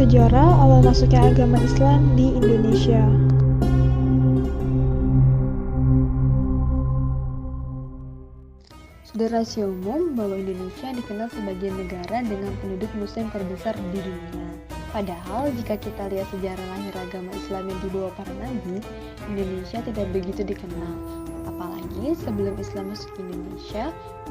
Sejarah awal masuknya agama Islam di Indonesia. Sudah rahasia umum bahwa Indonesia dikenal sebagai negara dengan penduduk muslim terbesar di dunia. Padahal jika kita lihat sejarah lahir agama Islam yang dibawa para nabi, Indonesia tidak begitu dikenal. Apalagi sebelum Islam masuk ke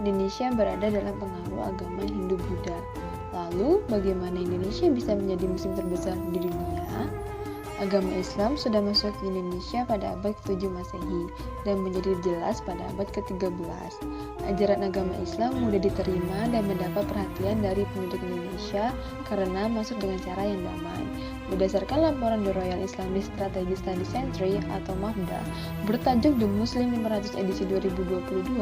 Indonesia berada dalam pengaruh agama Hindu-Buddha. Lalu, bagaimana Indonesia bisa menjadi muslim terbesar di dunia? Agama Islam sudah masuk ke Indonesia pada abad ke-7 Masehi dan menjadi jelas pada abad ke-13. Ajaran agama Islam mudah diterima dan mendapat perhatian dari penduduk Indonesia karena masuk dengan cara yang damai. Berdasarkan laporan The Royal Islamic Strategic Study Century atau MAFDA bertajuk The Muslim 500 edisi 2022,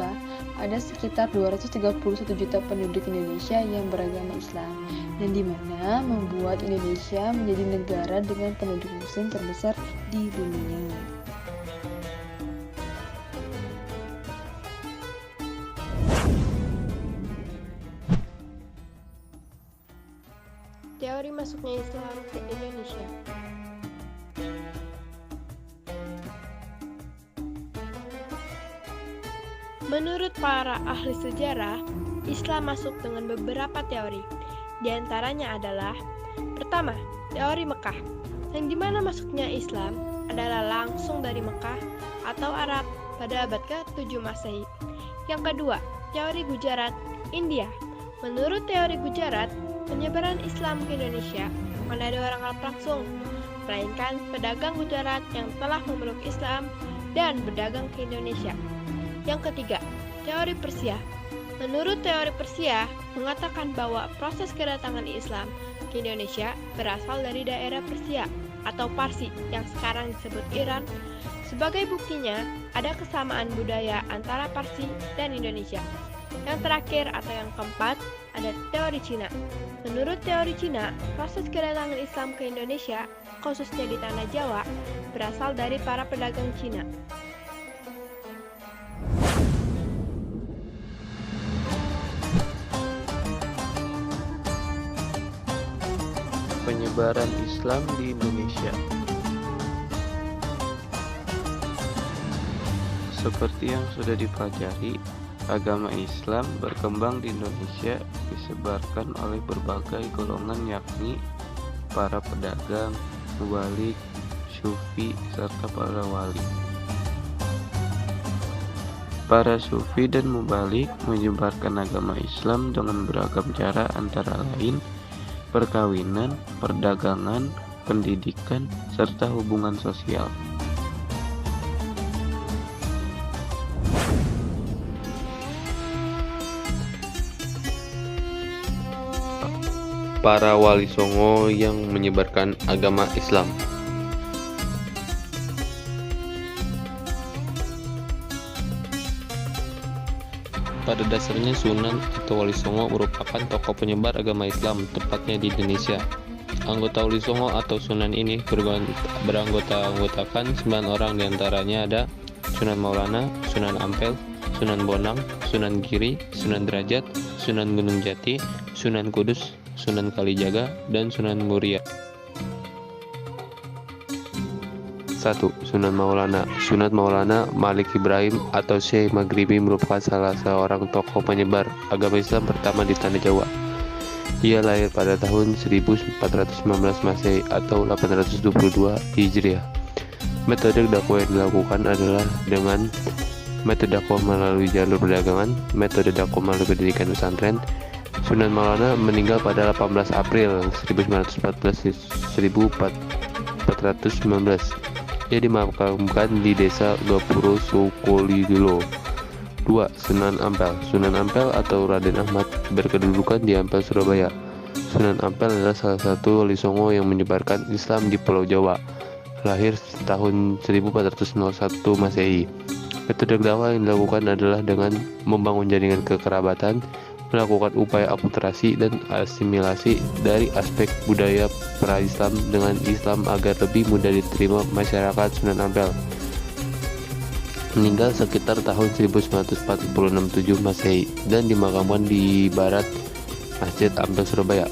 ada sekitar 231 juta penduduk Indonesia yang beragama Islam, dan di mana membuat Indonesia menjadi negara dengan penduduk muslim terbesar di dunia. Teori masuknya Islam ke Indonesia. Menurut para ahli sejarah, Islam masuk dengan beberapa teori. Di antaranya adalah: pertama, teori Mekah, yang dimana masuknya Islam adalah langsung dari Mekah atau Arab pada abad ke-7 Masehi. Yang kedua, teori Gujarat, India. Menurut teori Gujarat, penyebaran Islam ke Indonesia bukan dari orang Arab langsung, melainkan pedagang Gujarat yang telah memeluk Islam dan berdagang ke Indonesia. Yang ketiga, teori Persia. Menurut teori Persia, mengatakan bahwa proses kedatangan Islam ke Indonesia berasal dari daerah Persia atau Parsi yang sekarang disebut Iran. Sebagai buktinya, ada kesamaan budaya antara Parsi dan Indonesia. Yang terakhir atau yang keempat, ada teori Cina. Menurut teori Cina, proses kedatangan Islam ke Indonesia, khususnya di tanah Jawa, berasal dari para pedagang Cina. Penyebaran Islam di Indonesia. Seperti yang sudah dipelajari, agama Islam berkembang di Indonesia disebarkan oleh berbagai golongan, yakni para pedagang, mubalik, sufi, serta para wali. Para sufi dan mubalik menyebarkan agama Islam dengan beragam cara, antara lain perkawinan, perdagangan, pendidikan, serta hubungan sosial. Para wali songo yang menyebarkan agama Islam. Pada dasarnya Sunan atau Wali Songo merupakan tokoh penyebar agama Islam, tepatnya di Indonesia. Anggota Wali Songo atau Sunan ini beranggotakan 9 orang, diantaranya ada Sunan Maulana, Sunan Ampel, Sunan Bonang, Sunan Giri, Sunan Derajat, Sunan Gunung Jati, Sunan Kudus, Sunan Kalijaga, dan Sunan Muria. 1. Sunan Maulana. Sunan Maulana Malik Ibrahim atau Syekh Maghribi merupakan salah seorang tokoh penyebar agama Islam pertama di tanah Jawa. Ia lahir pada tahun 1419 Masehi atau 822 Hijriah. Metode dakwah yang dilakukan adalah dengan metode dakwah melalui jalur perdagangan, metode dakwah melalui pendidikan pesantren. Sunan Maulana meninggal pada 18 April 1419. Ia dimakamkan di desa Gapuro Sukolilo. 2. Sunan Ampel. Sunan Ampel atau Raden Ahmad berkedudukan di Ampel, Surabaya. Sunan Ampel adalah salah satu wali songo yang menyebarkan Islam di Pulau Jawa. Lahir tahun 1401 Masehi. Metode dakwah yang dilakukan adalah dengan membangun jaringan kekerabatan, melakukan upaya akulturasi dan asimilasi dari aspek budaya pra-Islam dengan Islam agar lebih mudah diterima masyarakat. Sunan Ampel meninggal sekitar tahun 1946 Masehi dan dimakamkan di barat Masjid Ampel, Surabaya.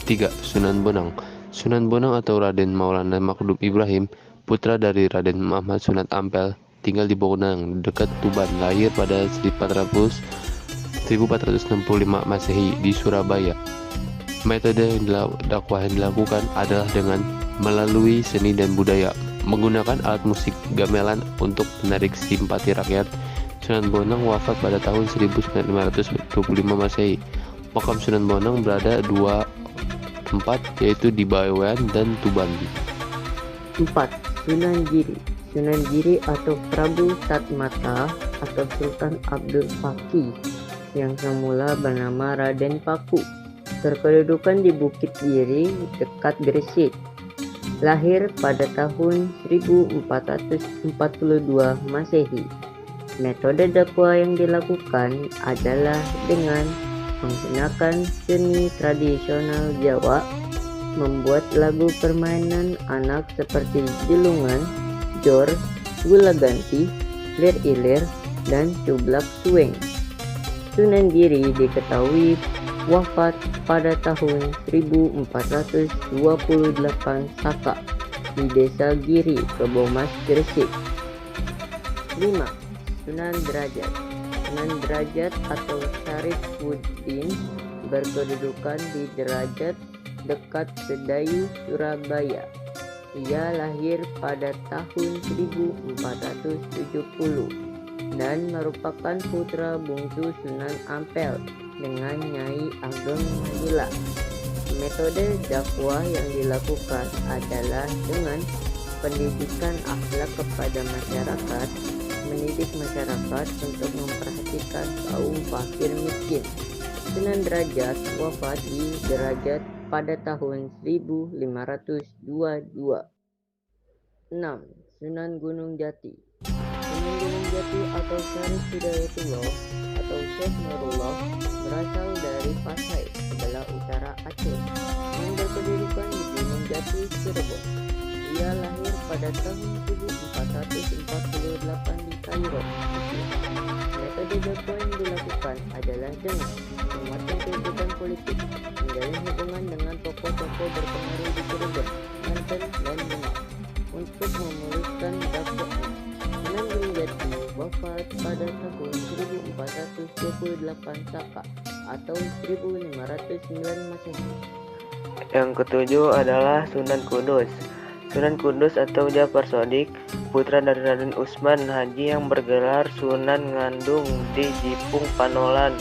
3. Sunan Bonang. Sunan Bonang atau Raden Maulana Makdum Ibrahim, putra dari Raden Ahmad Sunan Ampel, tinggal di Bonang, dekat Tuban, lahir pada 1465 Masehi di Surabaya. Metode dakwah yang dilakukan adalah dengan melalui seni dan budaya, menggunakan alat musik gamelan untuk menarik simpati rakyat. Sunan Bonang wafat pada tahun 1525 Masehi. Makam Sunan Bonang berada dua tempat, yaitu di Bawean dan Tuban. 4. Sunan Giri. Sunan Giri atau Prabu Tatmata atau Sultan Abdul Fakih yang semula bernama Raden Paku, berkedudukan di Bukit Giri dekat Gresik. Lahir pada tahun 1442 Masehi. Metode dakwah yang dilakukan adalah dengan menggunakan seni tradisional Jawa, membuat lagu permainan anak seperti jelungan, jor, gula ganti, lir ilir, dan cublak suweng. Sunan Giri diketahui wafat pada tahun 1428 Saka di Desa Giri, Kebomas, Gresik. 5. Sunan Derajat. Sunan Derajat atau Syarifuddin berkedudukan di Derajat dekat Sedayu, Surabaya. Ia lahir pada tahun 1470 dan merupakan putra bungsu Sunan Ampel dengan Nyai Ageng Manila. Metode dakwah yang dilakukan adalah dengan pendidikan akhlak kepada masyarakat, mendidik masyarakat untuk memperhatikan kaum fakir miskin. Sunan Derajat wafat di Derajat pada tahun 1522. 6. Sunan Gunung Jati. Sunan Gunung Jati atau Syarif Hidayatullah atau Syekh Nurullah berasal dari Pasai, sebelah utara Aceh, yang berkedudukan di Gunung Jati, Cirebon. Ia lahir pada tahun 1448 di Kairo, Mesir. Metode dakwah yang dilakukan adalah dengan menguatkan kehidupan politik, menjalin hubungan dengan tokoh-tokoh berpengaruh di Cirebon, Banten, dan Demak untuk memuluskan dakwahnya. Sunan Gunung Jati wafat pada tahun 1428 Saka atau 1509 Masehi. Yang ketujuh adalah Sunan Kudus. Sunan Kudus atau Jafar Shodiq, putra dari Raden Utsman Haji yang bergelar Sunan Ngandung di Jipung Panolan,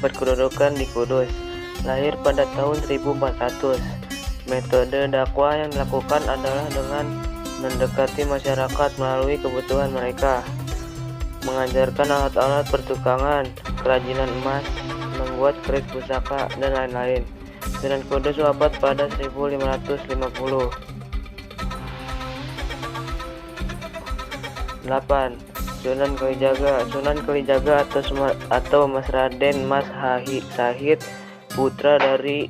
berkedudukan di Kudus. Lahir pada tahun 1400. Metode dakwah yang dilakukan adalah dengan mendekati masyarakat melalui kebutuhan mereka, mengajarkan alat-alat pertukangan, kerajinan emas, membuat keris pusaka, dan lain-lain. Sunan Kudus wafat pada 1550. 8. Sunan Kalijaga. Sunan Kalijaga atau Mas Raden Mas Sahid, putra dari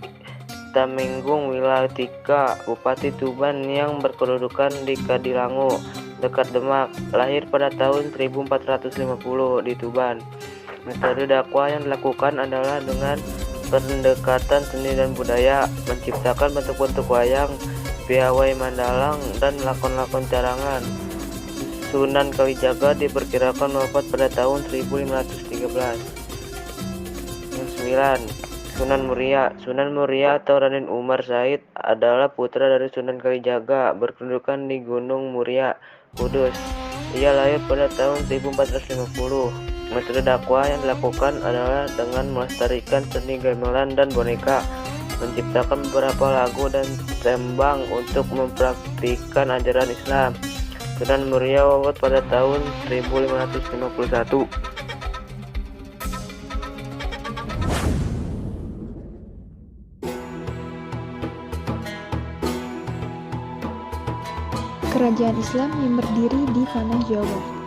Tamenggung Wilatika, Bupati Tuban yang berkedudukan di Kadilango, dekat Demak. Lahir pada tahun 1450 di Tuban. Metode dakwah yang dilakukan adalah dengan pendekatan seni dan budaya, menciptakan bentuk-bentuk wayang, piawai mandalang, dan lakon-lakon carangan. Sunan Kalijaga diperkirakan wafat pada tahun 1513. 9. Sunan Muria. Sunan Muria atau Raden Umar Said adalah putra dari Sunan Kalijaga, berkedudukan di Gunung Muria, Kudus. Ia lahir pada tahun 1450. Metode dakwah yang dilakukan adalah dengan melestarikan seni gamelan dan boneka, menciptakan beberapa lagu dan tembang untuk mempraktikkan ajaran Islam. Sunan Muria wafat pada tahun 1551. Kerajaan Islam yang berdiri di tanah Jawa.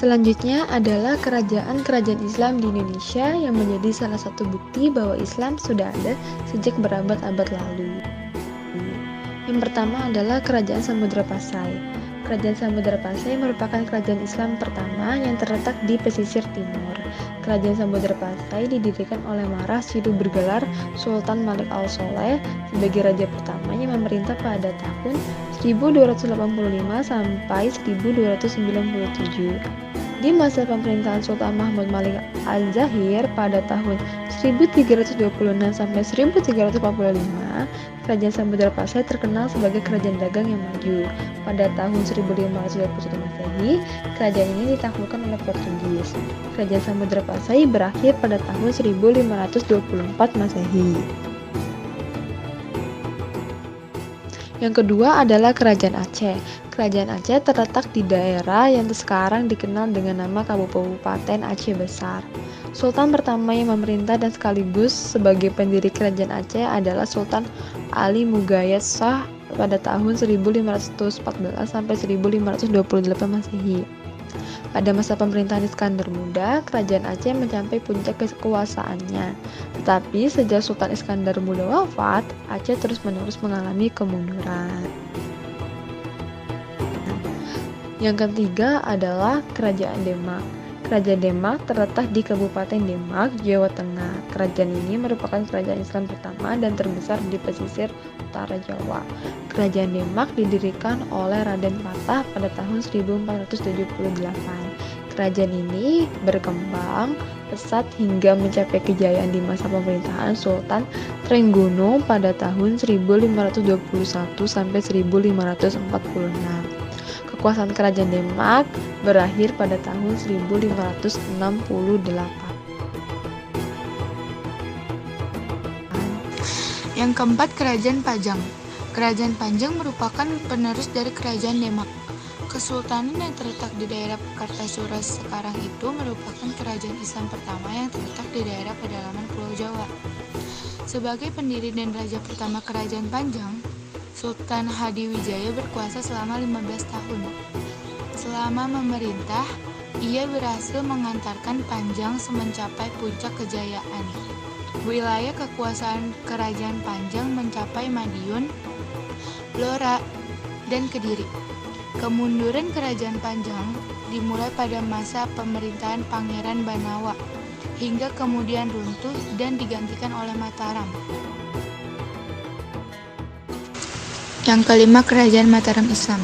Selanjutnya adalah kerajaan-kerajaan Islam di Indonesia yang menjadi salah satu bukti bahwa Islam sudah ada sejak berabad-abad lalu. Yang pertama adalah Kerajaan Samudra Pasai. Kerajaan Samudra Pasai merupakan kerajaan Islam pertama yang terletak di pesisir timur. Kerajaan Samudra Pasai didirikan oleh Marah Sidu bergelar Sultan Malik Al-Soleh sebagai raja pertama yang memerintah pada tahun 1285 sampai 1297. Di masa pemerintahan Sultan Mahmud Malik Al-Zahir pada tahun 1326 sampai 1345, Kerajaan Samudra Pasai terkenal sebagai kerajaan dagang yang maju. Pada tahun 1521 Masehi, kerajaan ini ditaklukkan oleh Portugis. Kerajaan Samudra Pasai berakhir pada tahun 1524 Masehi. Yang kedua adalah Kerajaan Aceh. Kerajaan Aceh terletak di daerah yang sekarang dikenal dengan nama Kabupaten Aceh Besar. Sultan pertama yang memerintah dan sekaligus sebagai pendiri Kerajaan Aceh adalah Sultan Ali Mugayat Shah pada tahun 1514 sampai 1528 Masehi. Pada masa pemerintahan Iskandar Muda, Kerajaan Aceh mencapai puncak kekuasaannya. Tetapi sejak Sultan Iskandar Muda wafat, Aceh terus-menerus mengalami kemunduran. Yang ketiga adalah Kerajaan Demak. Kerajaan Demak terletak di Kabupaten Demak, Jawa Tengah. Kerajaan ini merupakan kerajaan Islam pertama dan terbesar di pesisir utara Jawa. Kerajaan Demak didirikan oleh Raden Patah pada tahun 1478. Kerajaan ini berkembang pesat hingga mencapai kejayaan di masa pemerintahan Sultan Trenggono pada tahun 1521 sampai 1546. Kekuasaan Kerajaan Demak berakhir pada tahun 1568. Yang keempat, Kerajaan Pajang. Kerajaan Pajang merupakan penerus dari Kerajaan Demak. Kesultanan yang terletak di daerah Kartasura sekarang itu merupakan kerajaan Islam pertama yang terletak di daerah pedalaman Pulau Jawa. Sebagai pendiri dan raja pertama Kerajaan Pajang, Sultan Hadiwijaya berkuasa selama 15 tahun. Selama memerintah, ia berhasil mengantarkan Panjang mencapai puncak kejayaan. Wilayah kekuasaan Kerajaan Panjang mencapai Madiun, Blora, dan Kediri. Kemunduran Kerajaan Panjang dimulai pada masa pemerintahan Pangeran Banawa, hingga kemudian runtuh dan digantikan oleh Mataram. Yang kelima, Kerajaan Mataram Islam.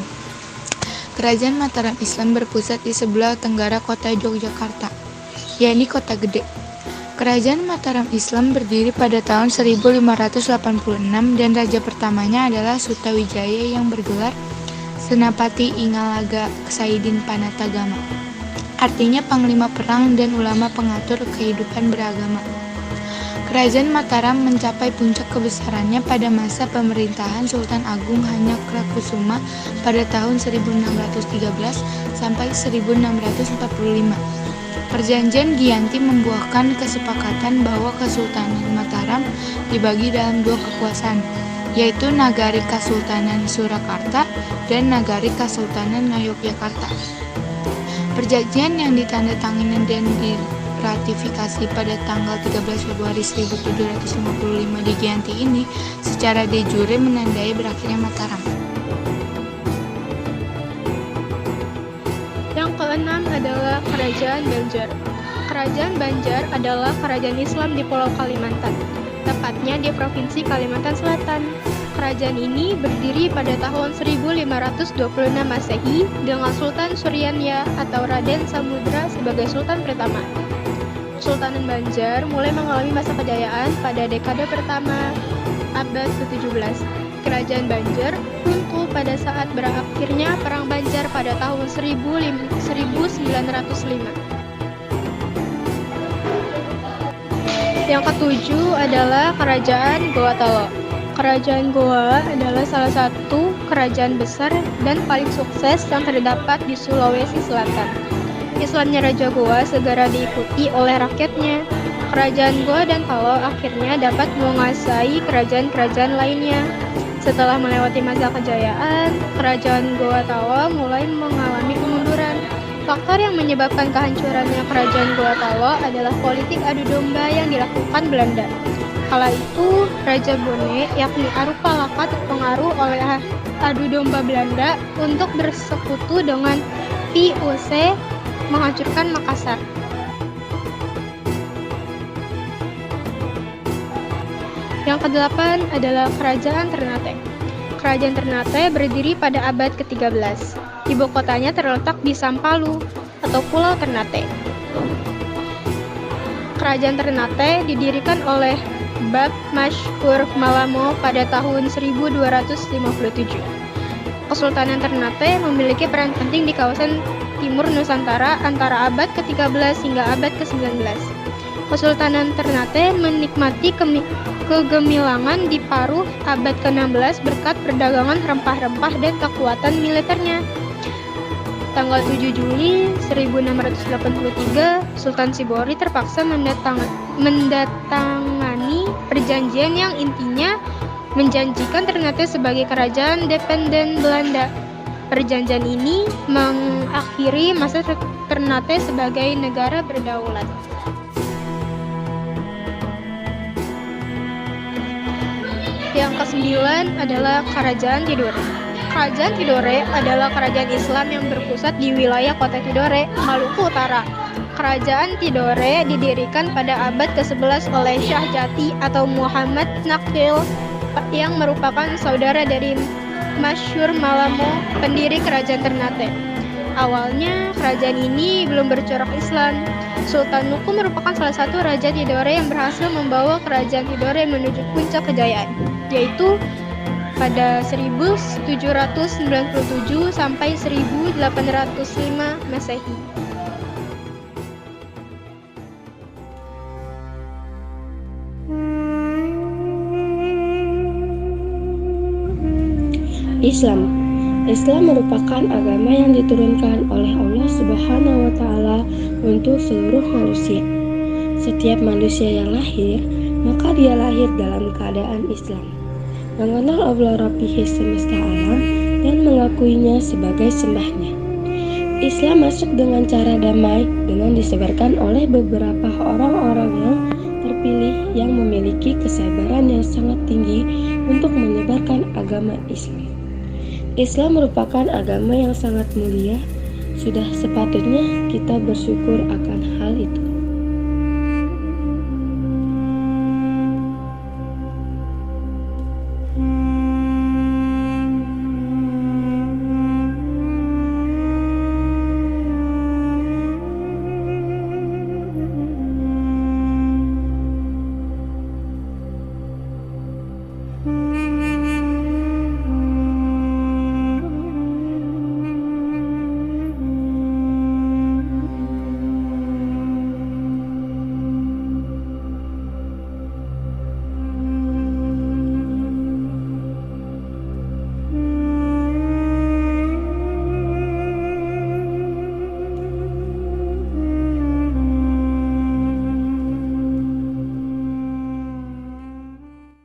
Kerajaan Mataram Islam berpusat di sebelah tenggara kota Yogyakarta, yakni Kota Gede. Kerajaan Mataram Islam berdiri pada tahun 1586 dan raja pertamanya adalah Sutawijaya yang bergelar Senapati Ingalaga Saidin Panatagama. Artinya panglima perang dan ulama pengatur kehidupan beragama. Kerajaan Mataram mencapai puncak kebesarannya pada masa pemerintahan Sultan Agung Hanyakrokusumo pada tahun 1613 sampai 1645. Perjanjian Giyanti membuahkan kesepakatan bahwa Kesultanan Mataram dibagi dalam dua kekuasaan, yaitu Nagari Kasultanan Surakarta dan Nagari Kasultanan Ngayogyakarta. Perjanjian yang ditandatangani dan diratifikasi pada tanggal 13 Februari 1755 di Giyanti ini secara de jure menandai berakhirnya Mataram. Yang keenam adalah Kerajaan Banjar. Kerajaan Banjar adalah kerajaan Islam di Pulau Kalimantan, tepatnya di Provinsi Kalimantan Selatan. Kerajaan ini berdiri pada tahun 1526 Masehi dengan Sultan Suryanya atau Raden Samudra sebagai Sultan pertama. Kesultanan Banjar mulai mengalami masa kejayaan pada dekade pertama abad ke-17. Kerajaan Banjar runtuh pada saat berakhirnya Perang Banjar pada tahun 1905. Yang ketujuh adalah Kerajaan Goa Talo. Kerajaan Goa adalah salah satu kerajaan besar dan paling sukses yang terdapat di Sulawesi Selatan. Islamnya Raja Goa segera diikuti oleh rakyatnya. Kerajaan Goa dan Talo akhirnya dapat menguasai kerajaan-kerajaan lainnya. Setelah melewati masa kejayaan, Kerajaan Goa Talo mulai mengalami kemunduran. Faktor yang menyebabkan kehancurannya Kerajaan Goa Talo adalah politik adu domba yang dilakukan Belanda. Kala itu, Raja Bone, yakni Arupa-Laka, terpengaruh oleh adu domba Belanda untuk bersekutu dengan VOC menghancurkan Makassar. ke-8 adalah Kerajaan Ternate. Kerajaan Ternate berdiri pada abad ke-13. Ibu kotanya terletak di Sampalu atau Pulau Ternate. Kerajaan Ternate didirikan oleh Bab Mashkur Malamo pada tahun 1257. Kesultanan Ternate memiliki peran penting di kawasan timur Nusantara antara abad ke-13 hingga abad ke-19. Kesultanan Ternate menikmati kegemilangan di paruh abad ke-16 berkat perdagangan rempah-rempah dan kekuatan militernya. Tanggal 7 Juli 1683, Sultan Sibori terpaksa mendatangani perjanjian yang intinya menjanjikan Ternate sebagai kerajaan dependen Belanda. Perjanjian ini mengakhiri masa Ternate sebagai negara berdaulat. Yang ke-9 adalah Kerajaan Tidore. Kerajaan Tidore adalah kerajaan Islam yang berpusat di wilayah kota Tidore, Maluku Utara. Kerajaan Tidore didirikan pada abad ke-11 oleh Syah Jati atau Muhammad Naqil yang merupakan saudara dari Mashkur Malamo, pendiri kerajaan Ternate. Awalnya kerajaan ini belum bercorak Islam. Sultan Nuku merupakan salah satu raja Tidore yang berhasil membawa kerajaan Tidore menuju puncak kejayaan, yaitu pada 1797 sampai 1805 Masehi. Islam merupakan agama yang diturunkan oleh Allah Subhanahu wa Ta'ala untuk seluruh manusia. Setiap manusia yang lahir, maka dia lahir dalam keadaan Islam, mengenal Allah Rabbih semesta alam dan mengakuinya sebagai sembahnya. Islam masuk dengan cara damai dengan disebarkan oleh beberapa orang-orang yang terpilih yang memiliki kesabaran yang sangat tinggi untuk menyebarkan agama Islam. Islam merupakan agama yang sangat mulia, sudah sepatutnya kita bersyukur akan hal itu.